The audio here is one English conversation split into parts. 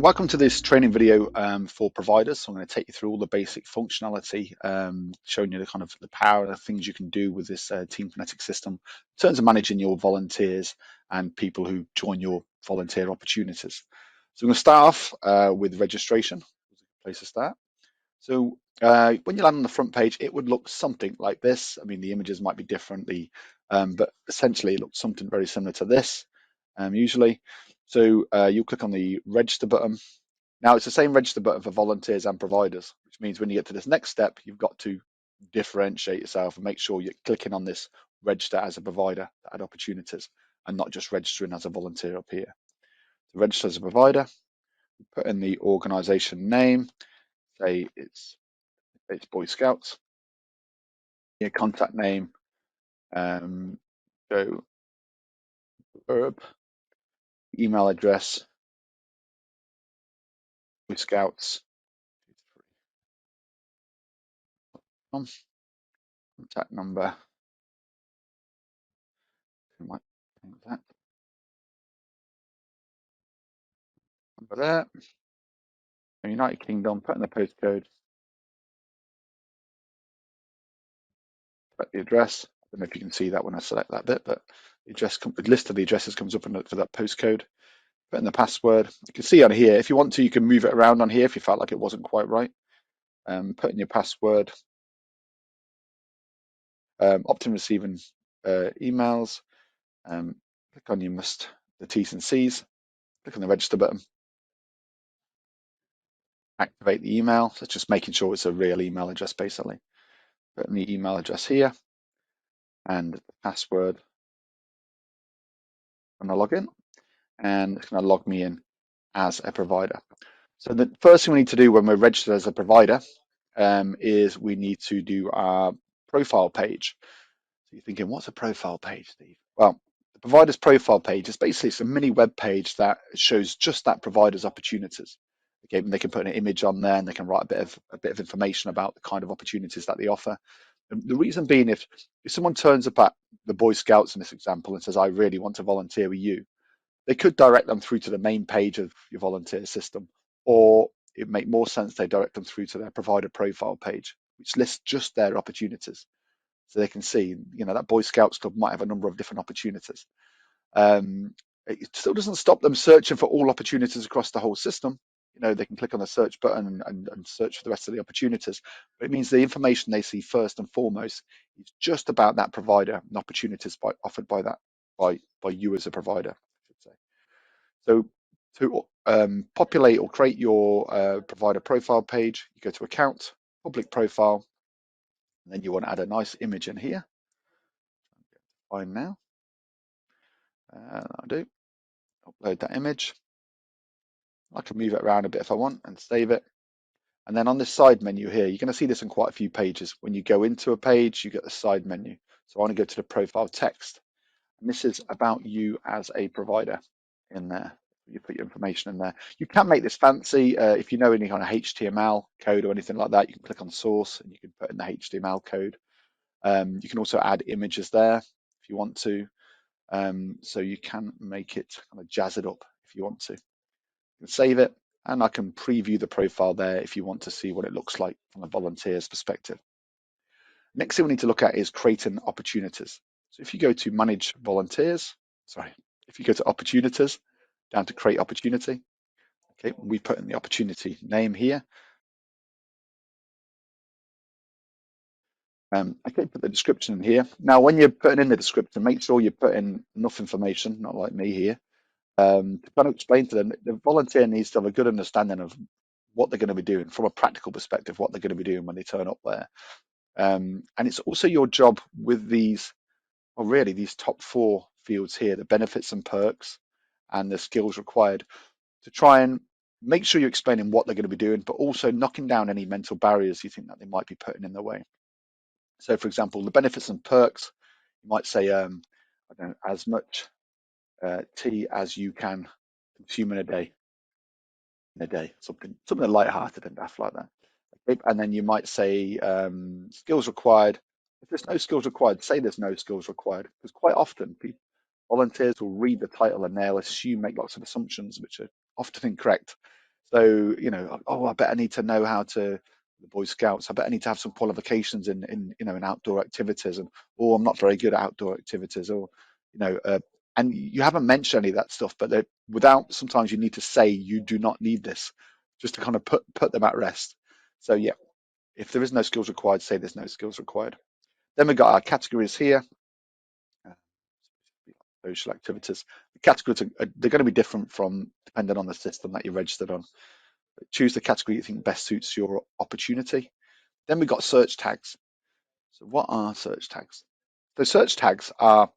Welcome to this training video for providers. So I'm going to take you through all the basic functionality, showing you the kind of the power of the things you can do with this TeamKinetic system in terms of managing your volunteers and people who join your volunteer opportunities. So I'm going to start off with registration. Place to start. So when you land on the front page, it would look something like this. I mean, the images might be different, but essentially it looks something very similar to this usually. So you'll click on the register button. Now it's the same register button for volunteers and providers, which means when you get to this next step, you've got to differentiate yourself and make sure you're clicking on this register as a provider to add opportunities and not just registering as a volunteer up here. So register as a provider, put in the organization name, say it's Boy Scouts, your contact name, so verb, email address, Boy Scouts, contact number, might think that number there, United Kingdom, put in the postcode, put the address. I don't know if you can see that when I select that bit, but the list of the addresses comes up for that postcode. Put in the password. You can see on here, if you want to, you can move it around on here if you felt like it wasn't quite right. Put in your password. Opt in receiving emails. Click on the T's and C's. Click on the register button. Activate the email. So it's just making sure it's a real email address, basically. Put in the email address here and the password. I'm going to log in, and it's going to log me in as a provider. So the first thing we need to do when we're registered as a provider is we need to do our profile page. So you're thinking, what's a profile page, Steve? Well, the provider's profile page is basically it's a mini web page that shows just that provider's opportunities. Okay, and they can put an image on there and they can write a bit of information about the kind of opportunities that they offer. And the reason being, if someone turns up at the Boy Scouts in this example and says, I really want to volunteer with you, they could direct them through to the main page of your volunteer system, or it make more sense they direct them through to their provider profile page, which lists just their opportunities. So they can see, that Boy Scouts club might have a number of different opportunities. It still doesn't stop them searching for all opportunities across the whole system. They can click on the search button and search for the rest of the opportunities. But it means the information they see first and foremost is just about that provider and opportunities offered by you as a provider, I should say. So to populate or create your provider profile page, you go to Account, Public Profile, and then you want to add a nice image in here. Fine now. I do. Upload that image. I can move it around a bit if I want and save it. And then on this side menu here, you're going to see this in quite a few pages. When you go into a page, you get the side menu. So I want to go to the profile text. And this is about you as a provider in there. You put your information in there. You can make this fancy. If you know any kind of HTML code or anything like that, you can click on source and you can put in the HTML code. You can also add images there if you want to. So you can make it kind of jazz it up if you want to. You can save it, and I can preview the profile there if you want to see what it looks like from a volunteer's perspective. Next thing we need to look at is creating opportunities. So if you go to manage volunteers, if you go to opportunities, down to create opportunity, okay, we put in the opportunity name here. Okay, put the description in here. Now, when you're putting in the description, make sure you put in enough information, not like me here, to kind of explain to them. The volunteer needs to have a good understanding of what they're going to be doing from a practical perspective, what they're going to be doing when they turn up there. And it's also your job with these top 4 fields here, the benefits and perks and the skills required, to try and make sure you're explaining what they're going to be doing, but also knocking down any mental barriers you think that they might be putting in their way. So for example, the benefits and perks, you might say, I don't know, as much tea as you can consume in a day, something light-hearted and daft like that. Okay? And then you might say skills required. If there's no skills required, say there's no skills required, because quite often volunteers will read the title and they'll make lots of assumptions which are often incorrect. So, oh, I bet I need to know how to the Boy Scouts. I bet I need to have some qualifications in outdoor activities, and oh, I'm not very good at outdoor activities, or you know, uh, and you haven't mentioned any of that stuff, but without sometimes you need to say you do not need this, just to kind of put them at rest. So yeah, if there is no skills required, say there's no skills required. Then we've got our categories here. uh, Social activities. The categories they're going to be different from depending on the system that you're registered on. Choose the category you think best suits your opportunity. Then we've got search tags. So what are search tags? So search tags are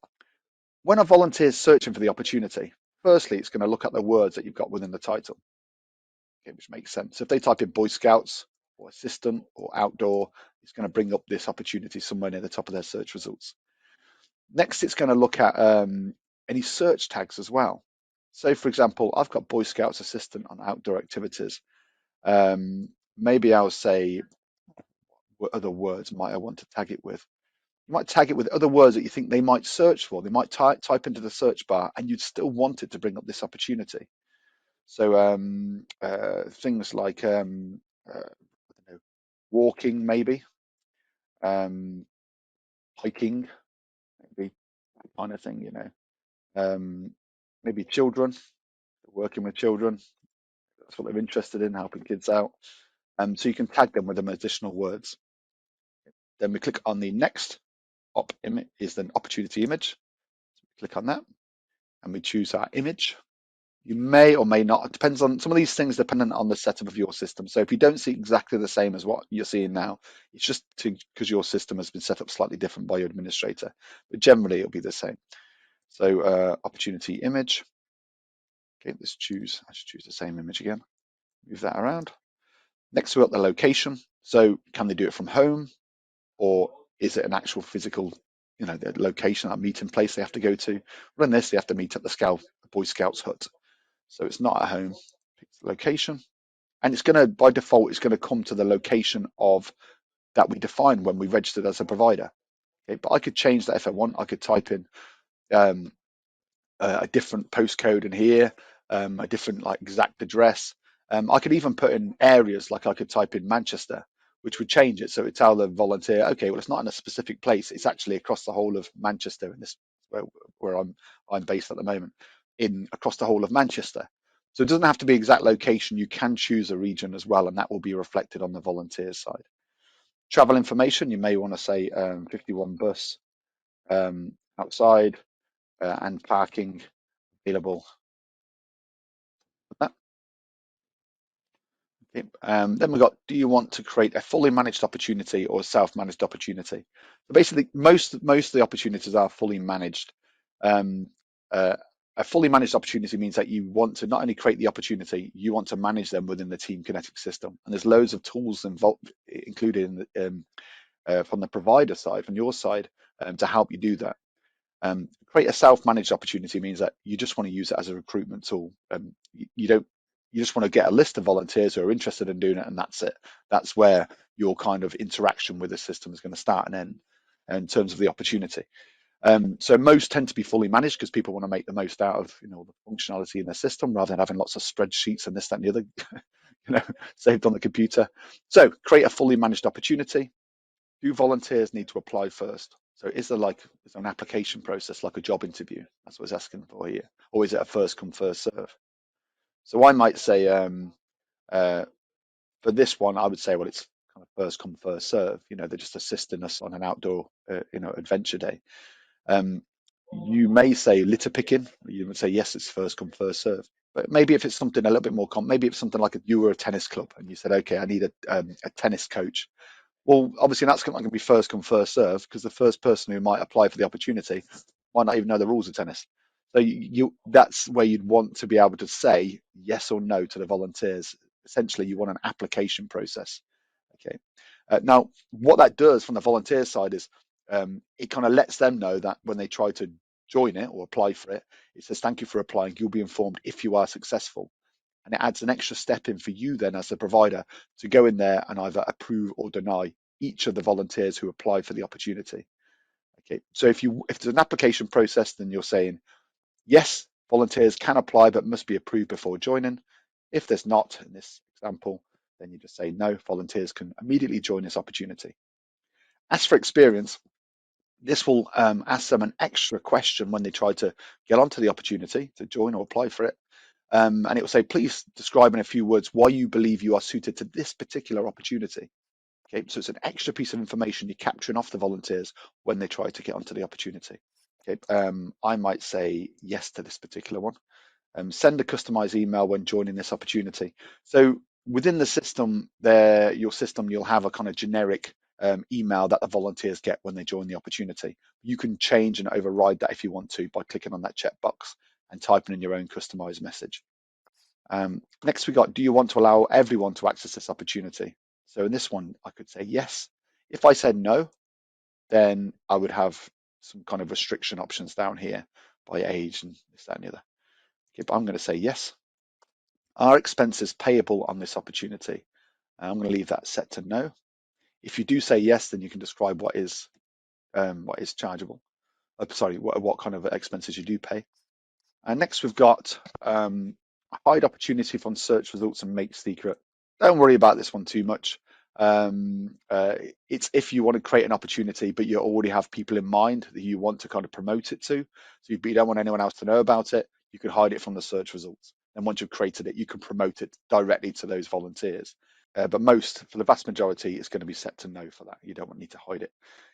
when a volunteer is searching for the opportunity. Firstly, it's going to look at the words that you've got within the title, okay, which makes sense. If they type in Boy Scouts or assistant or outdoor, it's going to bring up this opportunity somewhere near the top of their search results. Next, it's going to look at any search tags as well. So, for example, I've got Boy Scouts assistant on outdoor activities. Maybe I'll say, what other words might I want to tag it with? You might tag it with other words that you think they might search for. They might type into the search bar, and you'd still want it to bring up this opportunity. So things like I don't know, walking, maybe hiking, maybe that kind of thing. Maybe children, working with children. That's what they're interested in, helping kids out. So you can tag them with them additional words. Then we click on the next op image is an opportunity image. So we click on that and we choose our image. You may or may not, it depends on some of these things dependent on the setup of your system. So if you don't see exactly the same as what you're seeing now, it's just because your system has been set up slightly different by your administrator, but generally it'll be the same. So opportunity image. Okay, I should choose the same image again. Move that around. Next, we've got the location. So can they do it from home, or is it an actual physical, the location, a meeting place they have to go to? Run this, they have to meet at the Boy Scouts hut. So it's not at home. Pick the location, and it's going to, by default, it's going to come to the location of that we define when we registered as a provider. Okay, but I could change that if I want. I could type in um, a different postcode in here, a different like exact address. I could even put in areas, like I could type in Manchester, which would change it. So it would tell the volunteer, okay, well, it's not in a specific place. It's actually across the whole of Manchester, in this where I'm based at the moment, in across the whole of Manchester. So it doesn't have to be exact location. You can choose a region as well, and that will be reflected on the volunteer side. Travel information, you may want to say 51 bus outside and parking available. Okay. Then we've got, do you want to create a fully managed opportunity or a self-managed opportunity? So basically, most of the opportunities are fully managed. Um, uh, a fully managed opportunity means that you want to not only create the opportunity, you want to manage them within the TeamKinetic system. And there's loads of tools involved, included in from the provider side, from your side, to help you do that. Create a self-managed opportunity means that you just want to use it as a recruitment tool. You don't. You just want to get a list of volunteers who are interested in doing it, and that's it. That's where your kind of interaction with the system is going to start and end in terms of the opportunity. So most tend to be fully managed because people want to make the most out of the functionality in their system rather than having lots of spreadsheets and this, that, and the other, saved on the computer. So create a fully managed opportunity. Do volunteers need to apply first? So is there an application process like a job interview? That's what it's asking for here. Or is it a first come, first serve? So I might say uh, for this one, I would say, well, it's kind of first come, first serve. They're just assisting us on an outdoor, adventure day. Um, you may say litter picking. You would say, yes, it's first come, first serve. But maybe if it's something a little bit more maybe it's something like you were a tennis club and you said, okay, I need a tennis coach. Well, obviously that's not going to be first come, first serve because the first person who might apply for the opportunity might not even know the rules of tennis. So that's where you'd want to be able to say yes or no to the volunteers. Essentially, you want an application process. Okay. Now, what that does from the volunteer side is it kind of lets them know that when they try to join it or apply for it, it says, thank you for applying. You'll be informed if you are successful. And it adds an extra step in for you then as the provider to go in there and either approve or deny each of the volunteers who apply for the opportunity. Okay, so if there's an application process, then you're saying yes, volunteers can apply but must be approved before joining. If there's not, in this example, then you just say no, volunteers can immediately join this opportunity. As for experience, this will ask them an extra question when they try to get onto the opportunity to join or apply for it. And it will say, please describe in a few words why you believe you are suited to this particular opportunity. Okay, so it's an extra piece of information you're capturing off the volunteers when they try to get onto the opportunity. Okay, I might say yes to this particular one. Send a customized email when joining this opportunity. So within the system, your system, you'll have a kind of generic email that the volunteers get when they join the opportunity. You can change and override that if you want to by clicking on that checkbox and typing in your own customized message. Next we got, do you want to allow everyone to access this opportunity? So in this one, I could say yes. If I said no, then I would have some kind of restriction options down here by age and this, that, and the other. Okay, but I'm going to say yes. Are expenses payable on this opportunity? I'm going to leave that set to no. If you do say yes, then you can describe what is chargeable. Sorry, what kind of expenses you do pay. And next we've got hide opportunity from search results and make secret. Don't worry about this one too much. It's if you want to create an opportunity, but you already have people in mind that you want to kind of promote it to. So you don't want anyone else to know about it. You could hide it from the search results. And once you've created it, you can promote it directly to those volunteers. But for the vast majority, it's going to be set to no for that. You don't need to hide it.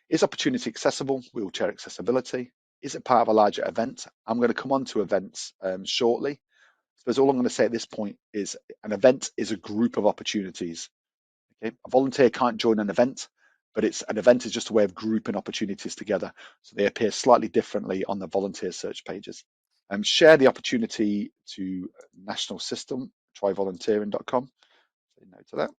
Is opportunity accessible? Wheelchair accessibility. Is it part of a larger event? I'm going to come on to events shortly. I suppose all I'm going to say at this point is an event is a group of opportunities. Okay? A volunteer can't join an event, but an event is just a way of grouping opportunities together. So they appear slightly differently on the volunteer search pages. Share the opportunity to national system, tryvolunteering.com. Say no to that.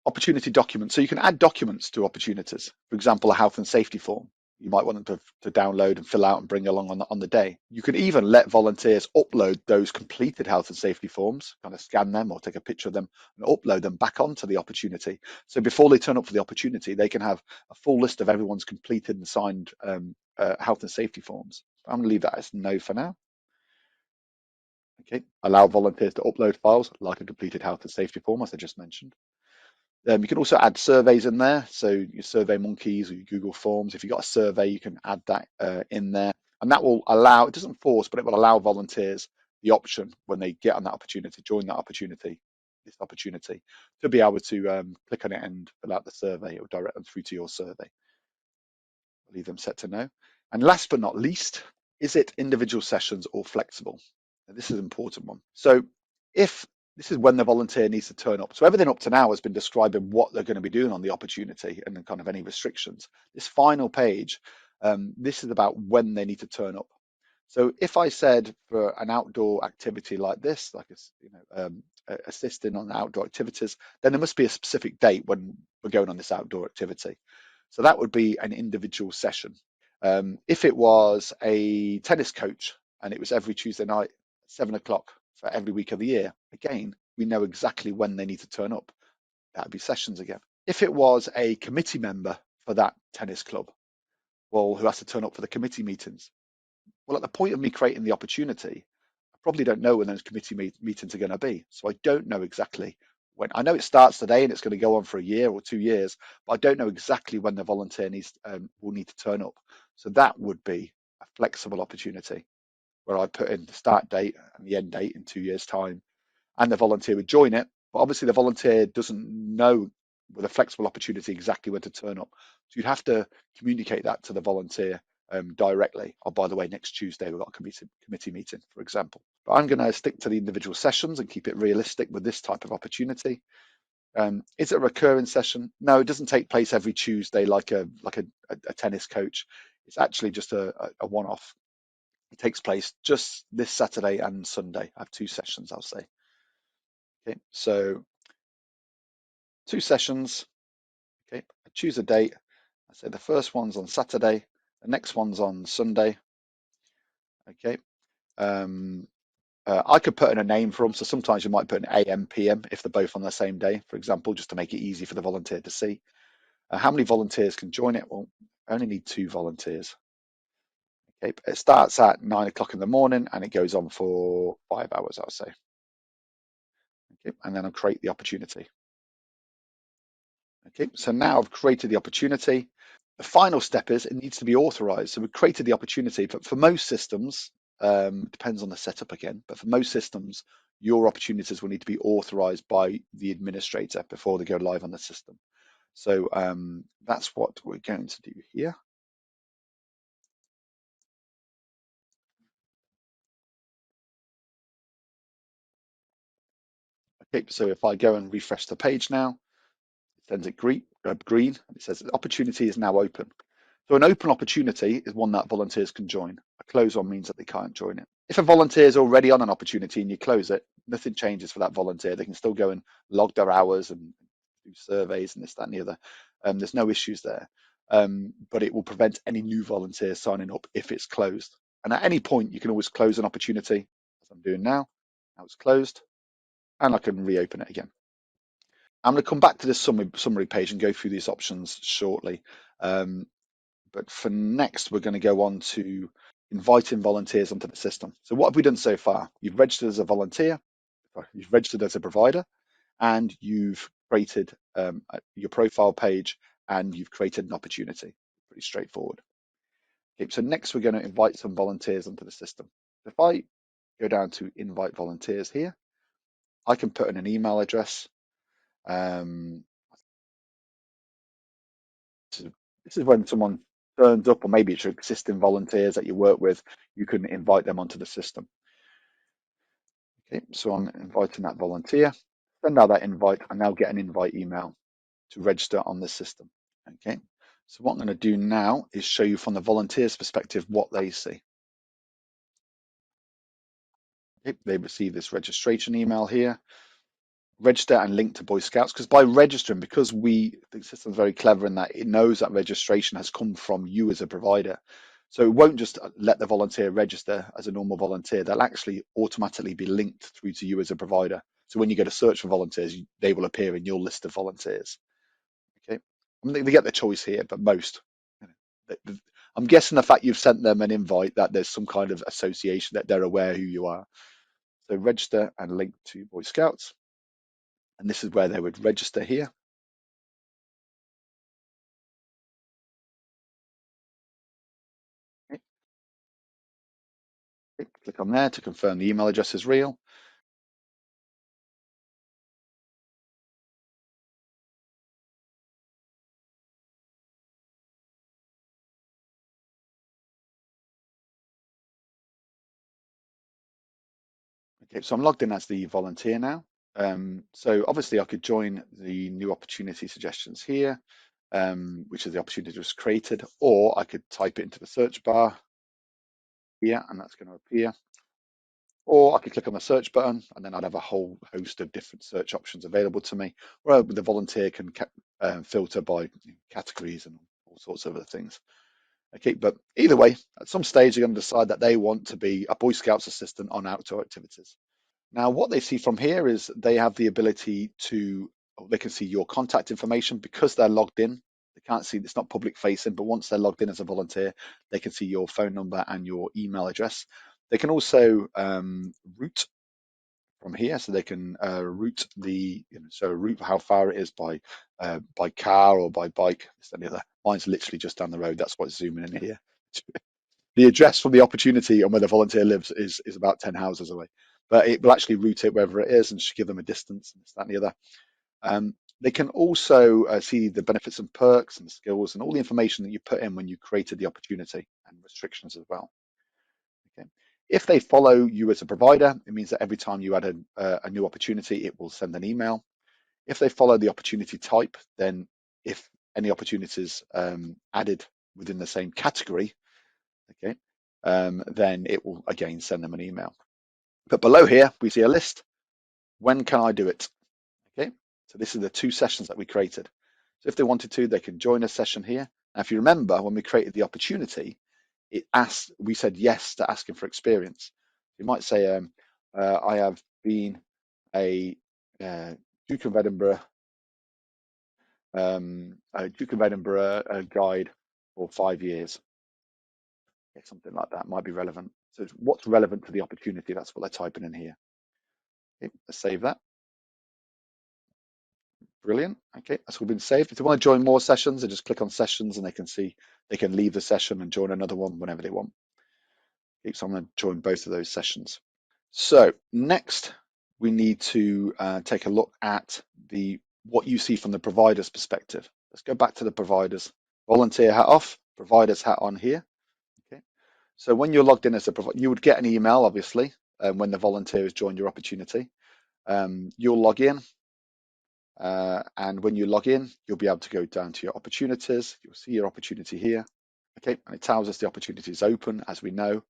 Opportunity documents. So you can add documents to opportunities. For example, a health and safety form. You might want them to download and fill out and bring along on the day. You can even let volunteers upload those completed health and safety forms, kind of scan them or take a picture of them and upload them back onto the opportunity. So before they turn up for the opportunity, they can have a full list of everyone's completed and signed health and safety forms. I'm going to leave that as no for now. Okay, allow volunteers to upload files like a completed health and safety form, as I just mentioned. You can also add surveys in there. So your Survey Monkeys or your Google Forms, if you've got a survey, you can add that in there. And that will allow, it doesn't force, but it will allow volunteers the option when they get on that opportunity, join that opportunity, this opportunity, to be able to click on it and fill out the survey or direct them through to your survey. I'll leave them set to no. And last but not least, is it individual sessions or flexible? Now, this is an important one. So if this is when the volunteer needs to turn up. So everything up to now has been describing what they're going to be doing on the opportunity and then kind of any restrictions. This final page, this is about when they need to turn up. So if I said for an outdoor activity like this, like assisting on outdoor activities, then there must be a specific date when we're going on this outdoor activity. So that would be an individual session. If it was a tennis coach and it was every Tuesday night, 7 o'clock for every week of the year, again, we know exactly when they need to turn up. That'd be sessions again. If it was a committee member for that tennis club, well, who has to turn up for the committee meetings? Well, at the point of me creating the opportunity, I probably don't know when those committee meetings are going to be. So I don't know exactly when. I know it starts today and it's going to go on for a year or 2 years, but I don't know exactly when the volunteer will need to turn up. So that would be a flexible opportunity where I put in the start date and the end date in 2 years' time, and the volunteer would join it. But obviously, the volunteer doesn't know with a flexible opportunity exactly when to turn up. So you'd have to communicate that to the volunteer directly. Oh, by the way, next Tuesday we've got a committee meeting, for example. But I'm going to stick to the individual sessions and keep it realistic with this type of opportunity. Is it a recurring session? No, it doesn't take place every Tuesday like a tennis coach. It's actually just a one-off. It takes place just this Saturday and Sunday. I have 2 sessions, I'll say. Okay, so 2 sessions. Okay, I choose a date. I say the first one's on Saturday, the next one's on Sunday. Okay, I could put in a name for them. So sometimes you might put an AM, PM if they're both on the same day, for example, just to make it easy for the volunteer to see. How many volunteers can join it? Well, I only need 2 volunteers. Okay, it starts at 9 o'clock in the morning and it goes on for 5 hours, I'll say. Okay, and then I'll create the opportunity. Okay, so now I've created the opportunity. The final step is it needs to be authorized. So we've created the opportunity, but for most systems, depends on the setup again, but for most systems, your opportunities will need to be authorized by the administrator before they go live on the system. So that's what we're going to do here. Okay, so if I go and refresh the page now, it sends it green, and it says the opportunity is now open. So an open opportunity is one that volunteers can join. A closed one means that they can't join it. If a volunteer is already on an opportunity and you close it, nothing changes for that volunteer. They can still go and log their hours and do surveys and this, that, and the other. There's no issues there. But it will prevent any new volunteers signing up if it's closed. And at any point, you can always close an opportunity, as I'm doing now. Now it's closed, and I can reopen it again. I'm going to come back to this summary page and go through these options shortly. But for next, we're going to go on to inviting volunteers onto the system. So what have we done so far? You've registered as a volunteer, you've registered as a provider, and you've created your profile page, and you've created an opportunity. Pretty straightforward. Okay, so next we're going to invite some volunteers onto the system. If I go down to invite volunteers here, I can put in an email address. This is when someone turns up, or maybe it's your existing volunteers that you work with, you can invite them onto the system. Okay, so I'm inviting that volunteer, send out that invite, and they'll get an invite email to register on the system. Okay, so what I'm going to do now is show you from the volunteer's perspective what they see. Okay, they receive this registration email here. Register and link to Boy Scouts, because by registering, because the system's very clever in that it knows that registration has come from you as a provider. So it won't just let the volunteer register as a normal volunteer. They'll actually automatically be linked through to you as a provider. So when you go to search for volunteers, they will appear in your list of volunteers. Okay, I mean, they get the choice here, but most. I'm guessing the fact you've sent them an invite that there's some kind of association that they're aware who you are. So register and link to Boy Scouts. And this is where they would register here. Okay, click on there to confirm the email address is real. Okay, so I'm logged in as the volunteer now. So obviously I could join the new opportunity suggestions here, which is the opportunity that was created, or I could type it into the search bar here, and that's going to appear. Or I could click on the search button, and then I'd have a whole host of different search options available to me, where the volunteer can filter by categories and all sorts of other things. Okay, but either way, at some stage, they're going to decide that they want to be a Boy Scouts assistant on outdoor activities. Now, what they see from here is they have the ability to, they can see your contact information because they're logged in. They can't see, it's not public facing, but once they're logged in as a volunteer, they can see your phone number and your email address. They can also route from here, so they can route route how far it is by car or by bike. Mine's literally just down the road. That's what's zooming in here. The address from the opportunity and where the volunteer lives is about 10 houses away, but it will actually route it wherever it is and just give them a distance and this, that, and the other. They can also see the benefits and perks and skills and all the information that you put in when you created the opportunity and restrictions as well. Okay. If they follow you as a provider, it means that every time you add a new opportunity, it will send an email. If they follow the opportunity type, then if any opportunities added within the same category, okay, then it will again send them an email. But below here, we see a list. When can I do it? Okay, so this is the 2 sessions that we created. So if they wanted to, they can join a session here. Now, if you remember, when we created the opportunity, we said yes to asking for experience. You might say, I have been a Duke of Edinburgh guide for 5 years. Yeah, something like that might be relevant. So what's relevant to the opportunity? That's what they're typing in here. Okay, let's save that. Brilliant. Okay, that's all been saved. If they want to join more sessions, they just click on sessions and they can see they can leave the session and join another one whenever they want. Okay, so I'm going to join both of those sessions. So next, we need to take a look at what you see from the provider's perspective. Let's go back to the providers. Volunteer hat off, provider's hat on here. Okay. So when you're logged in as a provider, you would get an email, obviously, when the volunteer has joined your opportunity. You'll log in, and when you log in, you'll be able to go down to your opportunities. You'll see your opportunity here. Okay, and it tells us the opportunity is open, as we know.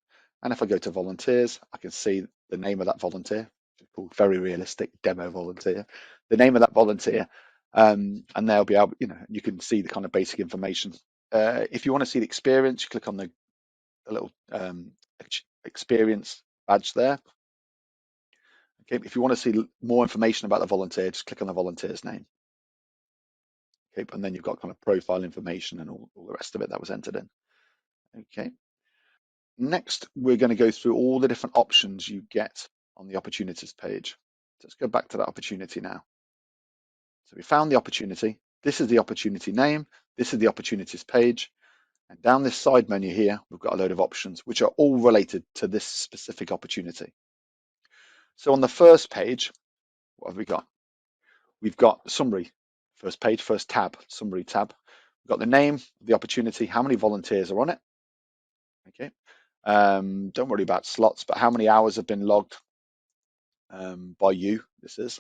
And if I go to volunteers, I can see the name of that volunteer, which is called very realistic demo volunteer, the name of that volunteer, and they'll be able, you can see the kind of basic information. If you want to see the experience, you click on the little experience badge there. Okay, if you want to see more information about the volunteer, just click on the volunteer's name. Okay, and then you've got kind of profile information and all the rest of it that was entered in. Okay. Next, we're going to go through all the different options you get on the opportunities page. Let's go back to that opportunity now. So we found the opportunity. This is the opportunity name. This is the opportunities page. And down this side menu here, we've got a load of options, which are all related to this specific opportunity. So on the first page, what have we got? We've got summary, first page, first tab, summary tab. We've got the name of the opportunity, how many volunteers are on it. Okay. Don't worry about slots, but how many hours have been logged by you, this is.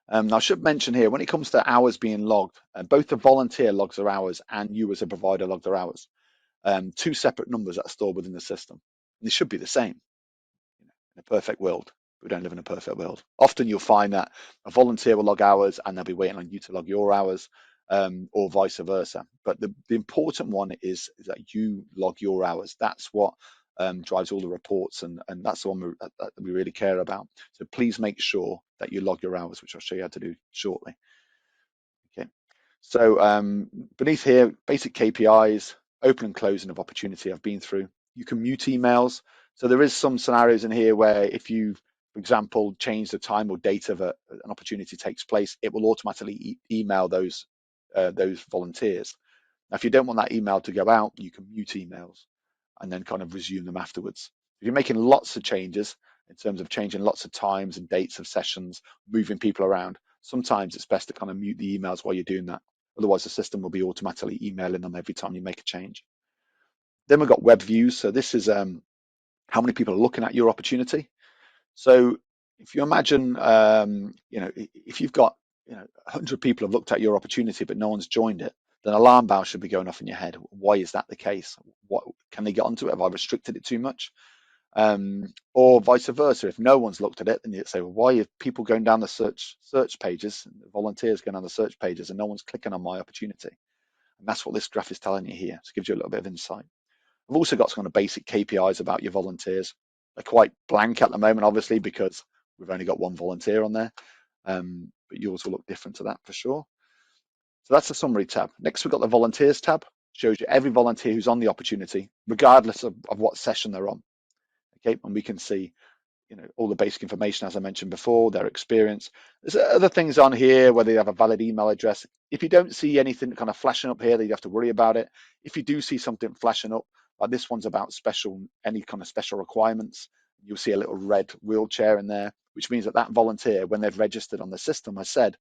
Now I should mention here, when it comes to hours being logged, both the volunteer logs their hours and you as a provider log their hours. Two separate numbers that are stored within the system. And they should be the same in a perfect world. We don't live in a perfect world. Often you'll find that a volunteer will log hours and they'll be waiting on you to log your hours, or vice versa. But the important one is that you log your hours. That's what drives all the reports, and that's the one that we really care about. So please make sure that you log your hours, which I'll show you how to do shortly. Okay. So beneath here, basic KPIs, open and closing of opportunity I've been through. You can mute emails. So there is some scenarios in here where if you, for example, change the time or date of an opportunity takes place, it will automatically email those volunteers. Now, if you don't want that email to go out, you can mute emails and then kind of resume them afterwards. If you're making lots of changes in terms of changing lots of times and dates of sessions, moving people around, sometimes it's best to kind of mute the emails while you're doing that. Otherwise, the system will be automatically emailing them every time you make a change. Then we've got web views. So this is how many people are looking at your opportunity. So if you imagine, if you've got 100 people have looked at your opportunity, but no one's joined it, then alarm bells should be going off in your head. Why is that the case? What can they get onto it? Have I restricted it too much? Or vice versa. If no one's looked at it, then you say, well, why are people going down the search pages, volunteers going down the search pages, and no one's clicking on my opportunity? And that's what this graph is telling you here. So it gives you a little bit of insight. I've also got some kind of basic KPIs about your volunteers. They're quite blank at the moment, obviously, because we've only got one volunteer on there. But yours will look different to that for sure. So that's the summary tab. Next, we've got the volunteers tab. Shows you every volunteer who's on the opportunity, regardless of what session they're on. Okay, and we can see all the basic information, as I mentioned before, their experience. There's other things on here where they have a valid email address. If you don't see anything kind of flashing up here, then you have to worry about it. If you do see something flashing up, like this one's about any kind of special requirements, you'll see a little red wheelchair in there, which means that volunteer, when they've registered on the system, has said,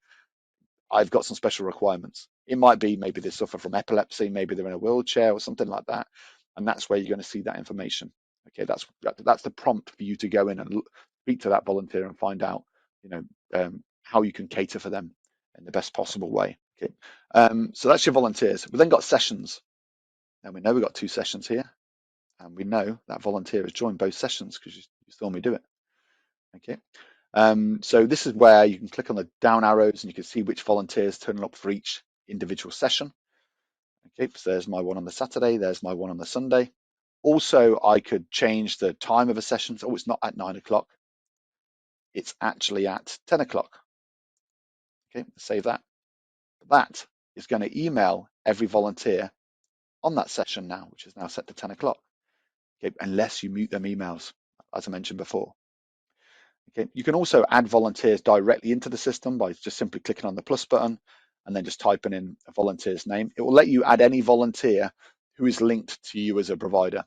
I've got some special requirements. It might be maybe they suffer from epilepsy, maybe they're in a wheelchair or something like that. And that's where you're going to see that information. Okay, that's the prompt for you to go in and speak to that volunteer and find out, how you can cater for them in the best possible way. Okay, so that's your volunteers. We then got sessions. Now we know we've got 2 sessions here, and we know that volunteer has joined both sessions because you saw me do it. Okay, so this is where you can click on the down arrows and you can see which volunteers turning up for each individual session. Okay, so there's my one on the Saturday, there's my one on the Sunday. Also, I could change the time of a session. So, it's not at 9 o'clock. It's actually at 10 o'clock. Okay, save that. That is going to email every volunteer on that session now, which is now set to 10 o'clock. Okay, unless you mute them emails, as I mentioned before. Okay, you can also add volunteers directly into the system by just simply clicking on the plus button. and then just typing in a volunteer's name. It will let you add any volunteer who is linked to you as a provider.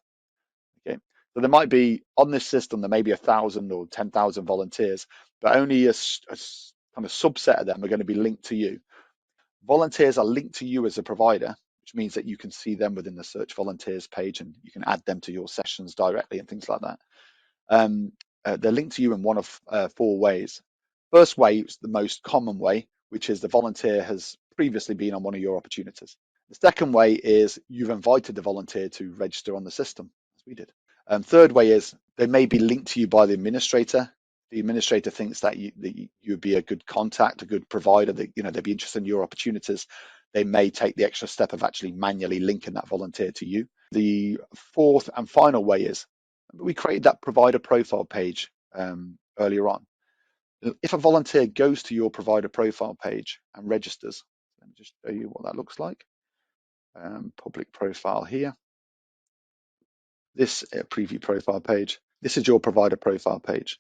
Okay, so there might be on this system there may be 1,000 or 10,000 volunteers, but only a kind of subset of them are going to be linked to you. Volunteers are linked to you as a provider, which means that you can see them within the search volunteers page and you can add them to your sessions directly and things like that. They're linked to you in one of 4 ways. First way is the most common way, which is the volunteer has previously been on one of your opportunities. The second way is you've invited the volunteer to register on the system, as we did. Third way is they may be linked to you by the administrator. The administrator thinks that you would be a good contact, a good provider, that they'd be interested in your opportunities. They may take the extra step of actually manually linking that volunteer to you. The fourth and final way is we created that provider profile page earlier on. If a volunteer goes to your provider profile page and registers, let me just show you what that looks like. Public profile here. This preview profile page. This is your provider profile page.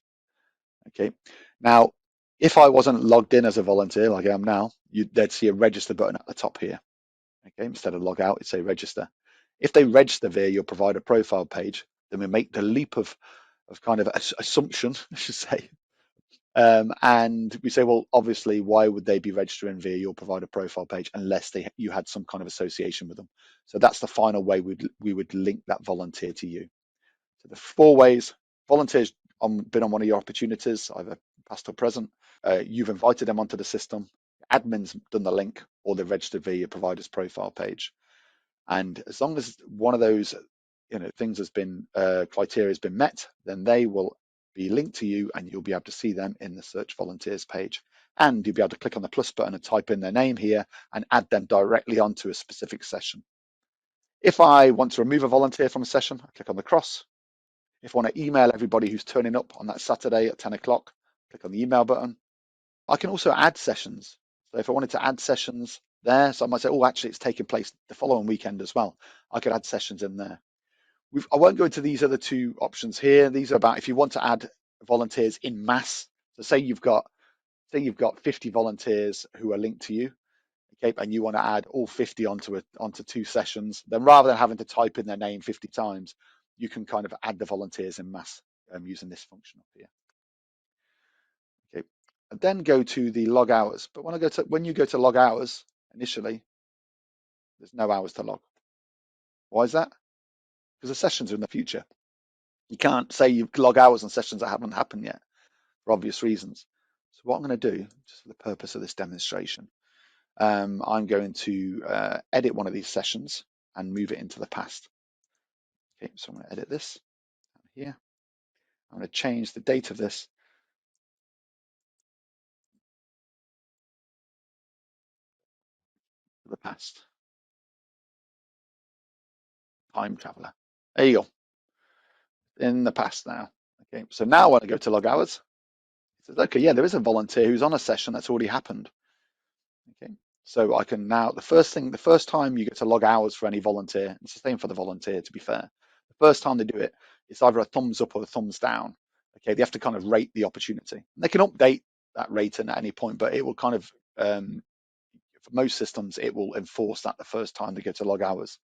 Okay. Now, if I wasn't logged in as a volunteer like I am now, they'd see a register button at the top here. Okay. Instead of log out, it'd say register. If they register via your provider profile page, then we make the leap of kind of assumption, I should say. And we say, well, obviously, why would they be registering via your provider profile page unless you had some kind of association with them? So that's the final way we would link that volunteer to you. So the 4 ways: volunteers been on one of your opportunities, either past or present. You've invited them onto the system. Admin's done the link, or they've registered via your provider's profile page. And as long as one of those things has been criteria has been met, then they will be linked to you and you'll be able to see them in the search volunteers page. And you'll be able to click on the plus button and type in their name here and add them directly onto a specific session. If I want to remove a volunteer from a session, I click on the cross. If I want to email everybody who's turning up on that Saturday at 10 o'clock, click on the email button. I can also add sessions. So if I wanted to add sessions there, so I might say, oh, actually it's taking place the following weekend as well. I could add sessions in there. I won't go into these other 2 options here. These are about if you want to add volunteers in mass. So say you've got 50 volunteers who are linked to you, okay, and you want to add all 50 onto 2 sessions. Then rather than having to type in their name 50 times, you can kind of add the volunteers in mass using this function up here. Okay, and then go to the log hours. But when you go to log hours initially, there's no hours to log. Why is that? Because the sessions are in the future. You can't say you log hours on sessions that haven't happened yet for obvious reasons. So what I'm going to do, just for the purpose of this demonstration, I'm going to edit one of these sessions and move it into the past. Okay, so I'm going to edit this here. I'm going to change the date of this to the past. Time traveler. There you go. In the past now. Okay, so now when I go to log hours, it says, okay, yeah, there is a volunteer who's on a session that's already happened. Okay, so I can now, the first time you get to log hours for any volunteer, it's the same for the volunteer, to be fair. The first time they do it, it's either a thumbs up or a thumbs down. Okay, they have to kind of rate the opportunity. And they can update that rating at any point, but it will kind of, for most systems, it will enforce that the first time they go to log hours.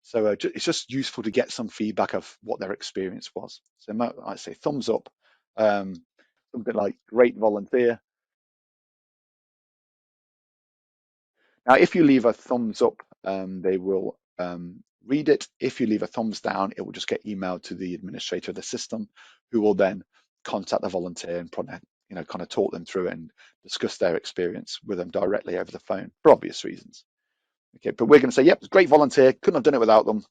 So it's just useful to get some feedback of what their experience was. So I say thumbs up, something like great volunteer. Now, if you leave a thumbs up, they will read it. If you leave a thumbs down, it will just get emailed to the administrator of the system, who will then contact the volunteer and probably, kind of talk them through it and discuss their experience with them directly over the phone for obvious reasons. Okay, but we're going to say, yep, great volunteer, couldn't have done it without them,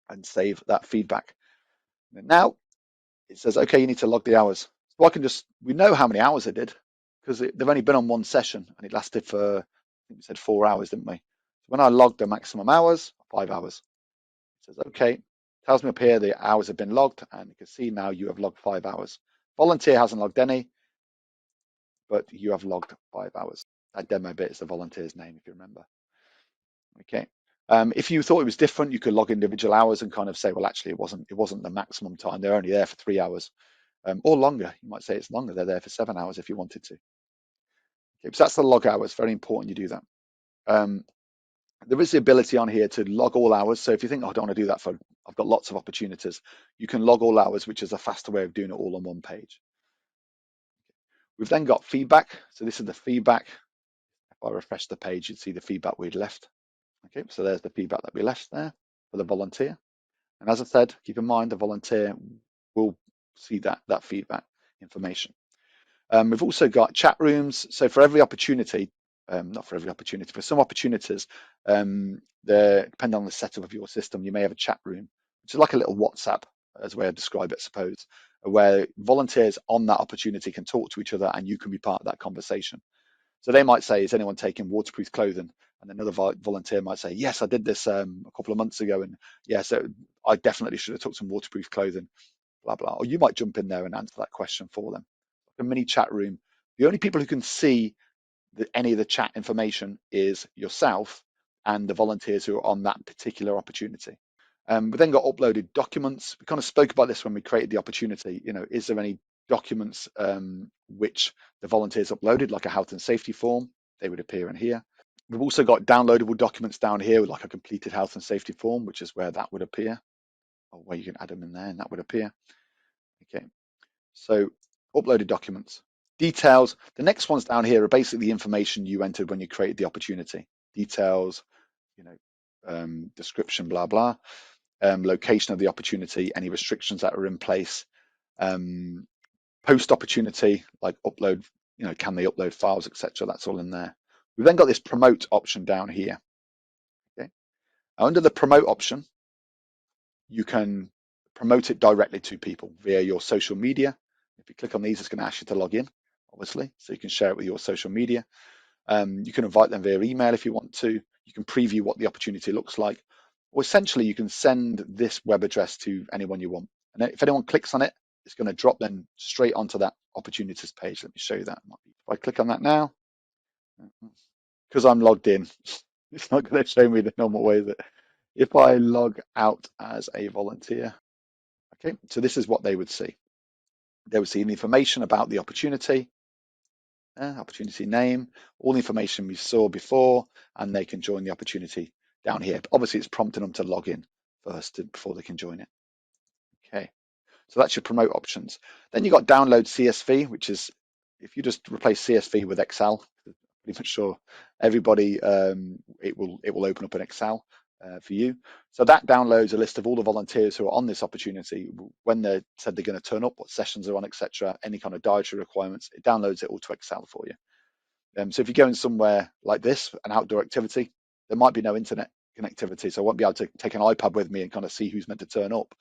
and save that feedback. And now it says, okay, you need to log the hours. So we know how many hours they did because they've only been on one session and it lasted for, I think we said 4 hours, didn't we? So when I logged the maximum hours, 5 hours, it says, okay, tells me up here the hours have been logged, and you can see now you have logged 5 hours. Volunteer hasn't logged any, but you have logged 5 hours. That demo bit is the volunteer's name, if you remember. Okay. If you thought it was different, you could log individual hours and kind of say, well, actually, it wasn't the maximum time. They're only there for 3 hours, or longer. You might say it's longer. They're there for 7 hours if you wanted to. Okay, so that's the log hours. Very important you do that. There is the ability on here to log all hours. So if you think, oh, I don't want to do that, I've got lots of opportunities, you can log all hours, which is a faster way of doing it all on one page. We've then got feedback. So this is the feedback. If I refresh the page, you'd see the feedback we'd left. Okay, so there's the feedback that we left there for the volunteer. And as I said, keep in mind the volunteer will see that feedback information. We've also got chat rooms. So for every opportunity, not for every opportunity, for some opportunities, depending on the setup of your system, you may have a chat room, which is like a little WhatsApp, as a way of describe it, I suppose, where volunteers on that opportunity can talk to each other and you can be part of that conversation. So they might say, is anyone taking waterproof clothing? And another volunteer might say, yes, I did this a couple of months ago. And yeah, so I definitely should have took some waterproof clothing, blah, blah. Or you might jump in there and answer that question for them. A mini chat room. The only people who can see any of the chat information is yourself and the volunteers who are on that particular opportunity. We then got uploaded documents. We kind of spoke about this when we created the opportunity. You know, is there any documents which the volunteers uploaded, like a health and safety form? They would appear in here. We've also got downloadable documents down here with like a completed health and safety form, which is where that would appear, or where you can add them in there and that would appear. Okay, so uploaded documents. Details, the next ones down here are basically the information you entered when you created the opportunity. Details, you know, description, blah, blah. Location of the opportunity, any restrictions that are in place, post opportunity, like upload, you know, can they upload files, etc. That's all in there. We've then got this promote option down here. Okay, under the promote option, you can promote it directly to people via your social media. If you click on these, it's going to ask you to log in, obviously, so you can share it with your social media. You can invite them via email if you want to. You can preview what the opportunity looks like. Or essentially, you can send this web address to anyone you want. And if anyone clicks on it, it's going to drop them straight onto that opportunities page. Let me show you that. If I click on that now, because I'm logged in, it's not going to show me the normal way that if I log out as a volunteer, okay, so this is what they would see. They would see the information about the opportunity, opportunity name, all the information we saw before, and they can join the opportunity down here. But obviously, it's prompting them to log in first before they can join it. Okay, so that's your promote options. Then you got download CSV, which is if you just replace CSV with Excel, pretty much sure everybody it will open up an Excel for you. So that downloads a list of all the volunteers who are on this opportunity, when they said they're going to turn up, what sessions are on, etc., any kind of dietary requirements. It downloads it all to Excel for you. So if you're going somewhere like this, an outdoor activity, there might be no internet connectivity, so I won't be able to take an iPad with me and kind of see who's meant to turn up.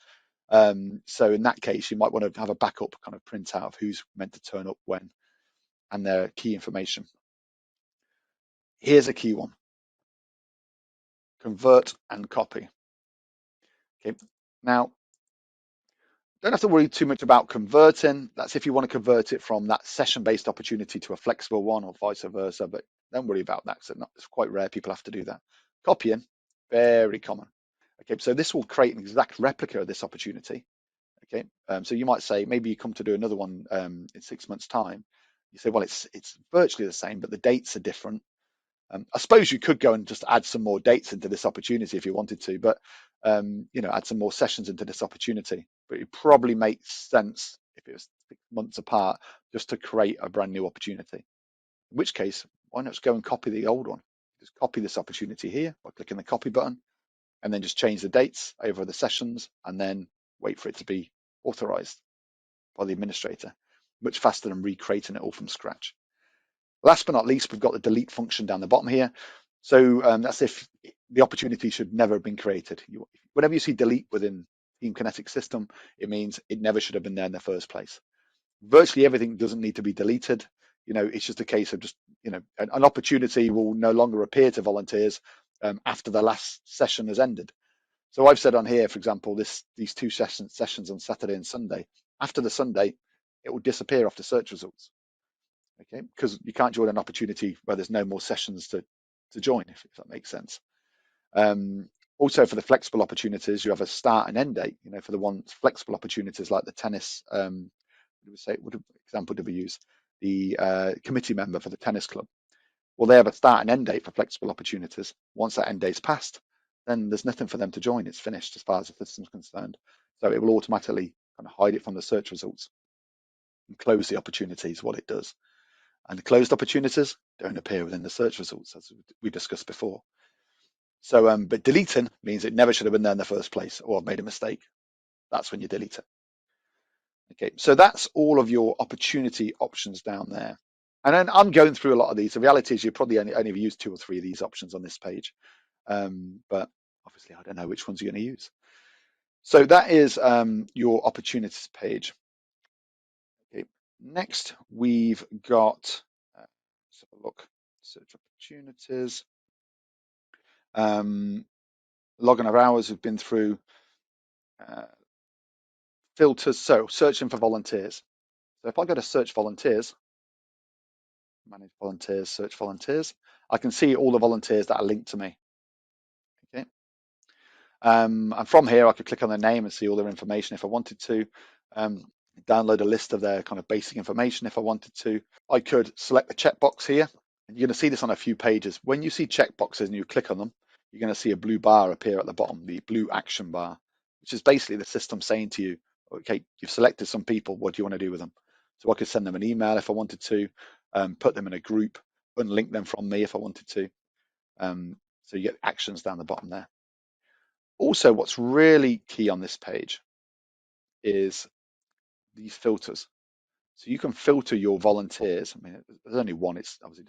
So in that case, you might want to have a backup kind of printout of who's meant to turn up when and their key information. Here's a key one. Convert and copy. Okay, now don't have to worry too much about converting. That's if you want to convert it from that session-based opportunity to a flexible one or vice versa, but don't worry about that because it's quite rare people have to do that. Copying, very common. Okay, so this will create an exact replica of this opportunity. Okay, so you might say maybe you come to do another one in 6 months' time. You say, well, it's virtually the same, but the dates are different. I suppose you could go and just add some more dates into this opportunity if you wanted to, but you know, add some more sessions into this opportunity. But it probably makes sense if it was 6 months apart just to create a brand new opportunity. In which case, why not just go and copy the old one? Just copy this opportunity here by clicking the copy button, and then just change the dates over the sessions, and then wait for it to be authorized by the administrator. Much faster than recreating it all from scratch. Last but not least, we've got the delete function down the bottom here. So that's if the opportunity should never have been created. Whenever you see delete within TeamKinetic system, it means it never should have been there in the first place. Virtually everything doesn't need to be deleted. You know, it's just a case of just, you know, an opportunity will no longer appear to volunteers after the last session has ended. So I've said on here, for example, these two sessions on Saturday and Sunday. After the Sunday, it will disappear off the search results. Okay, because you can't join an opportunity where there's no more sessions to join, if that makes sense. Also, for the flexible opportunities, you have a start and end date. You know, for the ones flexible opportunities like the tennis, what example did we use? The committee member for the tennis club. Well, they have a start and end date for flexible opportunities. Once that end date's passed, then there's nothing for them to join. It's finished as far as the system's concerned. So it will automatically kind of hide it from the search results and close the opportunities, what it does. And the closed opportunities don't appear within the search results, as we discussed before. So, but deleting means it never should have been there in the first place, or I've made a mistake. That's when you delete it. Okay, so that's all of your opportunity options down there. And then I'm going through a lot of these. The reality is you probably only used 2 or 3 of these options on this page. But obviously I don't know which ones you're going to use. So that is your opportunities page. Okay. Next, we've got, let's have a look, search opportunities. Login of hours we've been through. Filters, so searching for volunteers. So if I go to search volunteers, manage volunteers, search volunteers, I can see all the volunteers that are linked to me. Okay. And from here, I could click on their name and see all their information if I wanted to. Download a list of their kind of basic information if I wanted to. I could select the checkbox here, and you're going to see this on a few pages. When you see checkboxes and you click on them, you're going to see a blue bar appear at the bottom, the blue action bar, which is basically the system saying to you, okay, you've selected some people, what do you want to do with them? So I could send them an email if I wanted to, put them in a group, unlink them from me if I wanted to. So you get actions down the bottom there. Also, what's really key on this page is these filters. So you can filter your volunteers. I mean, there's only one. It's obviously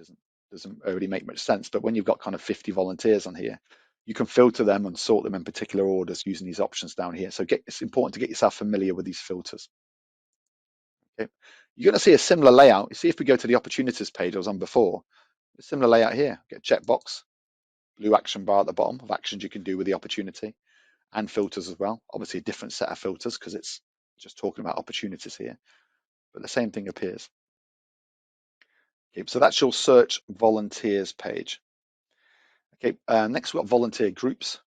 doesn't really make much sense. But when you've got kind of 50 volunteers on here, you can filter them and sort them in particular orders using these options down here. So it's important to get yourself familiar with these filters. Okay. You're going to see a similar layout. You see, if we go to the opportunities page I was on before, a similar layout here. Get a checkbox, blue action bar at the bottom of actions you can do with the opportunity, and filters as well. Obviously a different set of filters because it's just talking about opportunities here, but the same thing appears. Okay, so that's your search volunteers page. Okay, next we've got volunteer groups.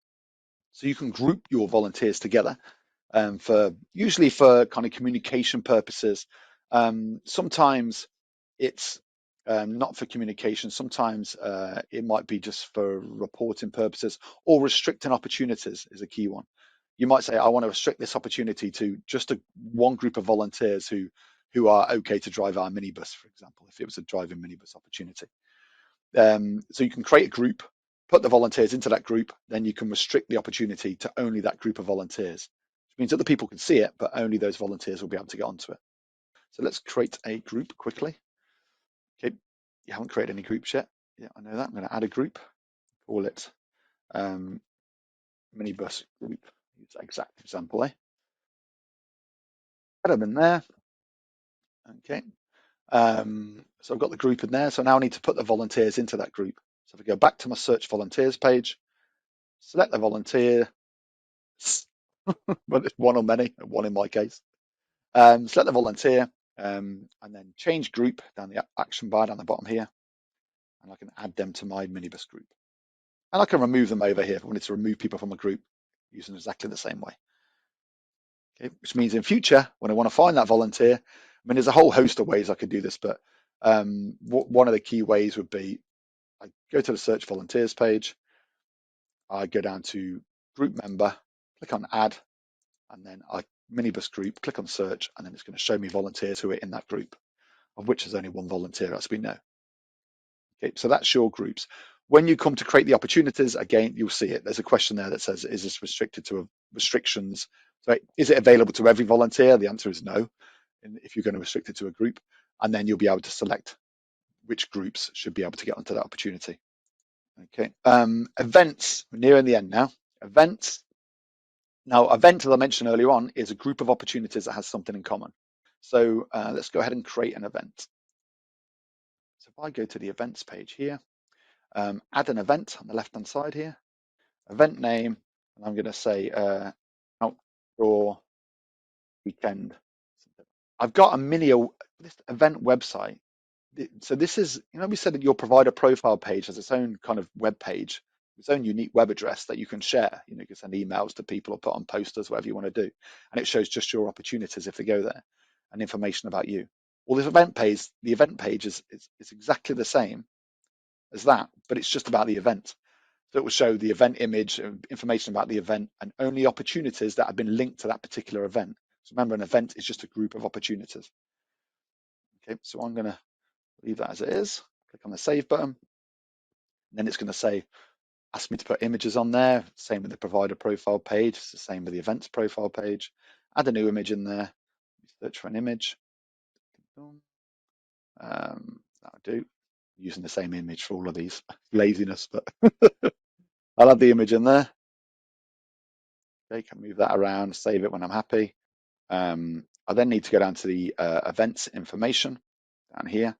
So you can group your volunteers together usually for kind of communication purposes. Sometimes it's not for communication. Sometimes it might be just for reporting purposes, or restricting opportunities is a key one. You might say, I want to restrict this opportunity to just one group of volunteers who are okay to drive our minibus, for example, if it was a driving minibus opportunity. So you can create a group, put the volunteers into that group, then you can restrict the opportunity to only that group of volunteers, which means other people can see it, but only those volunteers will be able to get onto it. So let's create a group quickly. Okay, you haven't created any groups yet. Yeah, I know that. I'm going to add a group, call it minibus group. Use that exact example, eh? Put them in there. Okay. So I've got the group in there. So now I need to put the volunteers into that group. So if I go back to my search volunteers page, select the volunteer, but it's one or many, one in my case. Select the volunteer, and then change group down the action bar down the bottom here, and I can add them to my minibus group. And I can remove them over here if I wanted to remove people from a group using exactly the same way. Okay, which means in future, when I want to find that volunteer, I mean, there's a whole host of ways I could do this, but one of the key ways would be I go to the search volunteers page, I go down to group member, click on add, and then I minibus group, click on search, and then it's going to show me volunteers who are in that group, of which there's only one volunteer, as we know. Okay, so that's your groups. When you come to create the opportunities, again, you'll see it. There's a question there that says, is this restricted to restrictions? So is it available to every volunteer? The answer is no, if you're going to restrict it to a group. And then you'll be able to select which groups should be able to get onto that opportunity. Okay, events, we're nearing the end now. Events. Now, event, as I mentioned earlier on, is a group of opportunities that has something in common. So let's go ahead and create an event. So if I go to the events page here, add an event on the left-hand side here, event name, and I'm going to say outdoor weekend. I've got a mini event website. So this is, we said that your provider profile page has its own kind of web page, its own unique web address that you can share. You can send emails to people or put on posters, whatever you want to do. And it shows just your opportunities if they go there and information about you. Well, this event page, the event page is exactly the same as that, but it's just about the event. So it will show the event image, information about the event, and only opportunities that have been linked to that particular event. So remember, an event is just a group of opportunities. Okay, so I'm going to leave that as it is. Click on the save button. Then it's going to say, ask me to put images on there. Same with the provider profile page. It's the same with the events profile page. Add a new image in there. Search for an image. That'll do. Using the same image for all of these. Laziness, but I'll add the image in there. Okay, can move that around, save it when I'm happy. I then need to go down to the events information down here.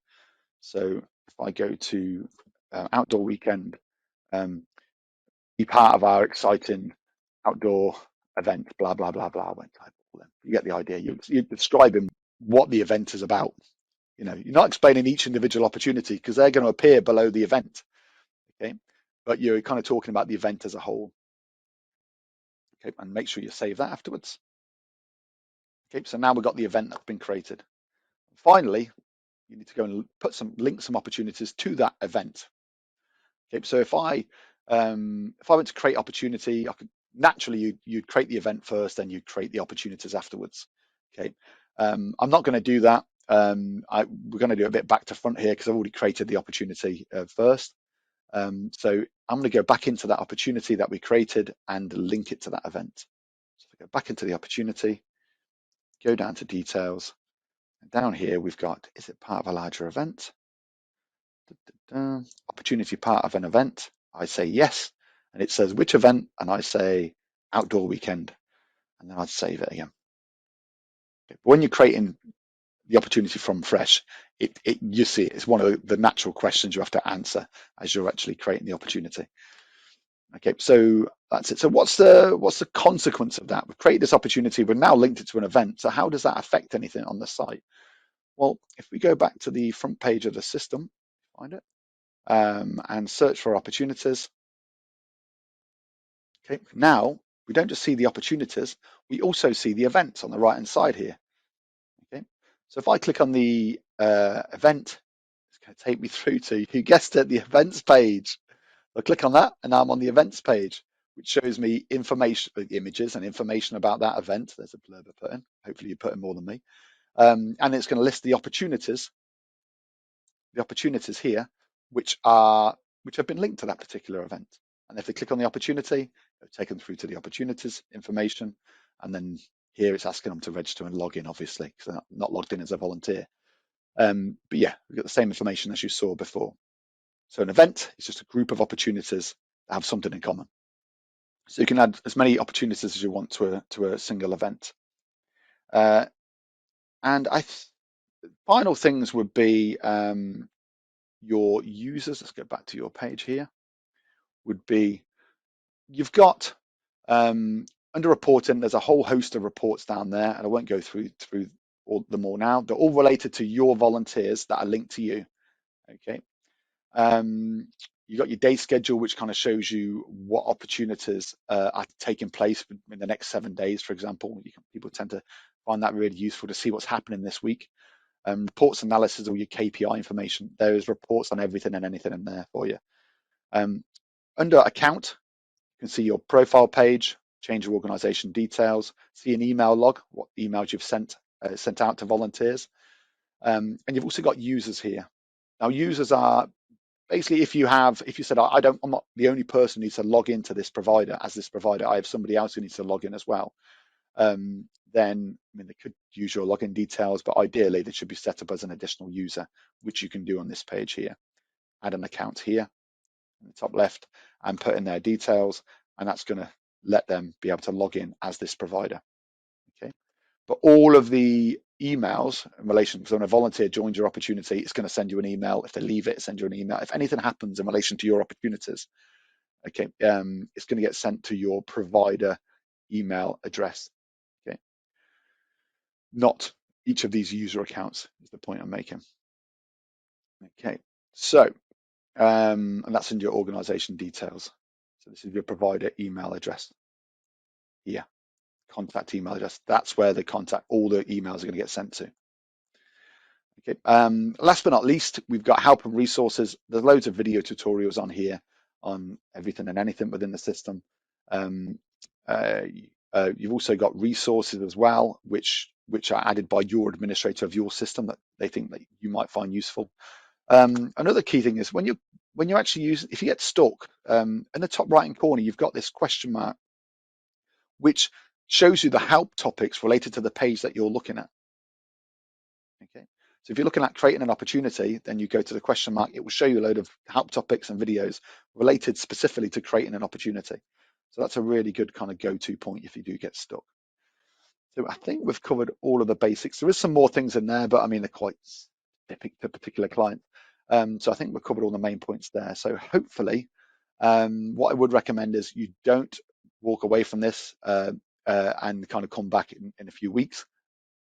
So if I go to outdoor weekend, be part of our exciting outdoor event, blah, blah, blah, blah. You get the idea. You're describing what the event is about. You know, you're not explaining each individual opportunity because they're going to appear below the event. Okay, but you're kind of talking about the event as a whole. Okay, and make sure you save that afterwards. Okay, so now we've got the event that's been created. Finally, you need to go and put some opportunities to that event. Okay, so if I went to create opportunity, I could naturally you'd create the event first, then you'd create the opportunities afterwards. Okay, I'm not going to do that. We're going to do a bit back to front here because I've already created the opportunity first. So I'm going to go back into that opportunity that we created and link it to that event. So go back into the opportunity, go down to details. And down here we've got, is it part of a larger event? Opportunity part of an event. I say yes, and it says which event, and I say outdoor weekend, and then I'd save it again. Okay. When you're creating the opportunity from fresh, you see it's one of the natural questions you have to answer as you're actually creating the opportunity. Okay, so that's it. So what's the consequence of that? We've created this opportunity, we've now linked it to an event. So how does that affect anything on the site? Well, if we go back to the front page of the system, find it, and search for opportunities. Okay, now we don't just see the opportunities, we also see the events on the right hand side here. Okay, so if I click on the event, it's going to take me through to, you guessed it, the events page. I'll click on that and now I'm on the events page, which shows me information, images and information about that event. There's a blurb I put in. Hopefully you put in more than me. And it's going to list the opportunities here, which have been linked to that particular event. And if they click on the opportunity, they're taken through to the opportunities information. And then here it's asking them to register and log in, obviously, because they're not logged in as a volunteer. But yeah, we've got the same information as you saw before. So an event is just a group of opportunities that have something in common. So you can add as many opportunities as you want to a single event. And final things would be your users. Let's go back to your page here. Would be, you've got under reporting, there's a whole host of reports down there, and I won't go through them all now. They're all related to your volunteers that are linked to you. Okay. You got your day schedule, which kind of shows you what opportunities are taking place in the next 7 days, for example. People tend to find that really useful to see what's happening this week. Reports analysis, or your KPI information. There is reports on everything and anything in there for you. Under account, you can see your profile page, change your organization details, see an email log, what emails you've sent out to volunteers. And you've also got users here. Now, users are basically, if you said, I'm not the only person who needs to log into this provider, I have somebody else who needs to log in as well. Then, they could use your login details, but ideally they should be set up as an additional user, which you can do on this page here. Add an account here in the top left and put in their details, and that's going to let them be able to log in as this provider. Okay, but all of the emails in relation, so when a volunteer joins your opportunity, it's going to send you an email. If they leave it, send you an email. If anything happens in relation to your opportunities, okay, it's going to get sent to your provider email address. Okay, not each of these user accounts is the point I'm making. Okay, so and that's in your organization details. So this is your provider email address here, contact email address. That's where all the emails are going to get sent to. Okay. Last but not least, we've got help and resources. There's loads of video tutorials on here on everything and anything within the system. Um, uh, you've also got resources as well, which are added by your administrator of your system that they think that you might find useful. Another key thing is when you actually use, if you get stuck, in the top right hand corner, you've got this question mark, which shows you the help topics related to the page that you're looking at. Okay. So if you're looking at creating an opportunity, then you go to the question mark, it will show you a load of help topics and videos related specifically to creating an opportunity. So that's a really good kind of go-to point if you do get stuck. So I think we've covered all of the basics. There is some more things in there, but I mean, they're quite specific to particular clients. So I think we've covered all the main points there. So hopefully, what I would recommend is you don't walk away from this and kind of come back in a few weeks.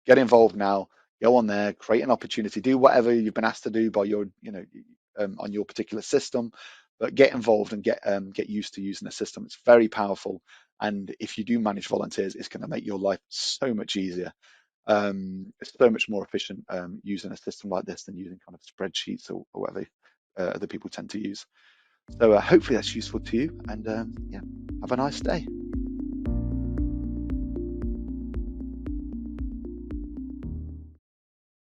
Get involved now. Go on there, create an opportunity, do whatever you've been asked to do by your, on your particular system, but get involved and get used to using the system. It's very powerful, and if you do manage volunteers, it's going to make your life so much easier. It's so much more efficient using a system like this than using kind of spreadsheets or whatever other people tend to use. So hopefully that's useful to you, and yeah, have a nice day.